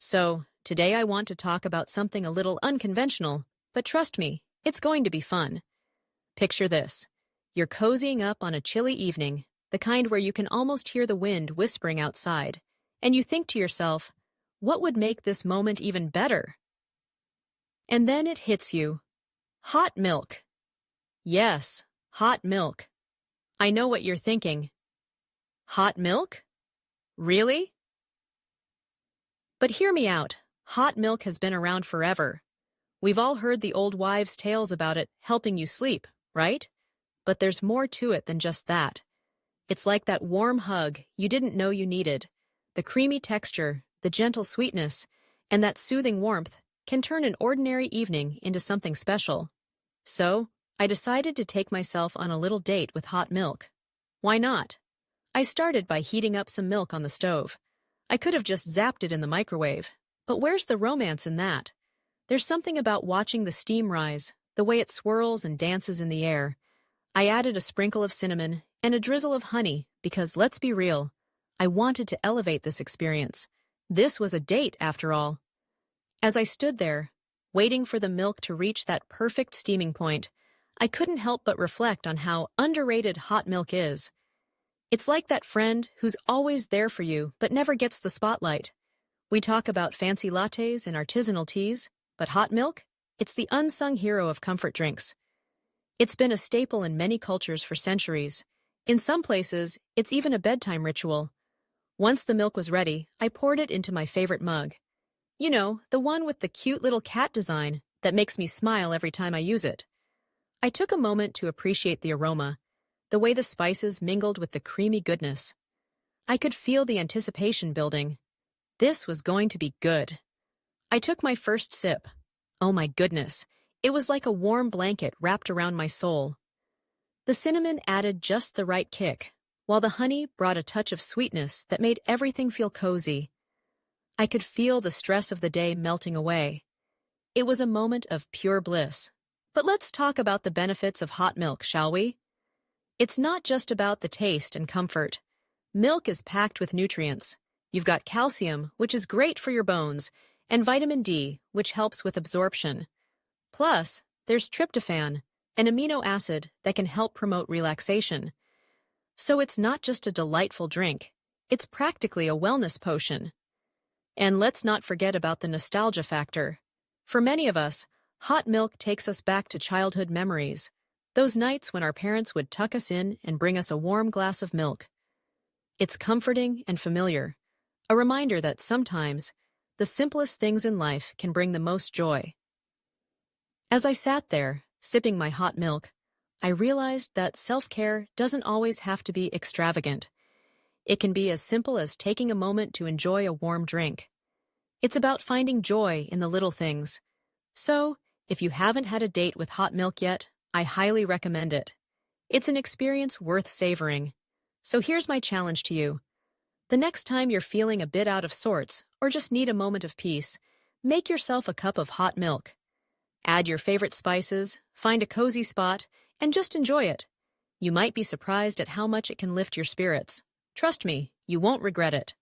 So, today I want to talk about something a little unconventional, but trust me, it's going to be fun. Picture this. You're cozying up on a chilly evening, the kind where you can almost hear the wind whispering outside, and you think to yourself, what would make this moment even better? And then it hits you. Hot milk. Yes, hot milk. I know what you're thinking. Hot milk? Really? But hear me out. Hot milk has been around forever. We've all heard the old wives' tales about it helping you sleep, right? But there's more to it than just that. It's like that warm hug you didn't know you needed. The creamy texture, the gentle sweetness, and that soothing warmth can turn an ordinary evening into something special. So, I decided to take myself on a little date with hot milk. Why not? I started by heating up some milk on the stove. I could have just zapped it in the microwave, but where's the romance in that? There's something about watching the steam rise, the way it swirls and dances in the air. I added a sprinkle of cinnamon and a drizzle of honey because, let's be real, I wanted to elevate this experience. This was a date, after all. As I stood there, waiting for the milk to reach that perfect steaming point, I couldn't help but reflect on how underrated hot milk is. It's like that friend who's always there for you but never gets the spotlight. We talk about fancy lattes and artisanal teas, but hot milk? It's the unsung hero of comfort drinks. It's been a staple in many cultures for centuries. In some places, it's even a bedtime ritual. Once the milk was ready, I poured it into my favorite mug. You know, the one with the cute little cat design that makes me smile every time I use it. I took a moment to appreciate the aroma, the way the spices mingled with the creamy goodness. I could feel the anticipation building. This was going to be good. I took my first sip. Oh my goodness, it was like a warm blanket wrapped around my soul. The cinnamon added just the right kick, while the honey brought a touch of sweetness that made everything feel cozy. I could feel the stress of the day melting away. It was a moment of pure bliss. But let's talk about the benefits of hot milk, shall we? It's not just about the taste and comfort. Milk is packed with nutrients. You've got calcium, which is great for your bones, and vitamin D, which helps with absorption. Plus, there's tryptophan, an amino acid that can help promote relaxation. So it's not just a delightful drink, it's practically a wellness potion. And let's not forget about the nostalgia factor. For many of us, hot milk takes us back to childhood memories. Those nights when our parents would tuck us in and bring us a warm glass of milk. It's comforting and familiar, a reminder that sometimes the simplest things in life can bring the most joy. As I sat there, sipping my hot milk, I realized that self-care doesn't always have to be extravagant. It can be as simple as taking a moment to enjoy a warm drink. It's about finding joy in the little things. So, if you haven't had a date with hot milk yet, I highly recommend it. It's an experience worth savoring. So here's my challenge to you. The next time you're feeling a bit out of sorts or just need a moment of peace, make yourself a cup of hot milk. Add your favorite spices, find a cozy spot, and just enjoy it. You might be surprised at how much it can lift your spirits. Trust me, you won't regret it.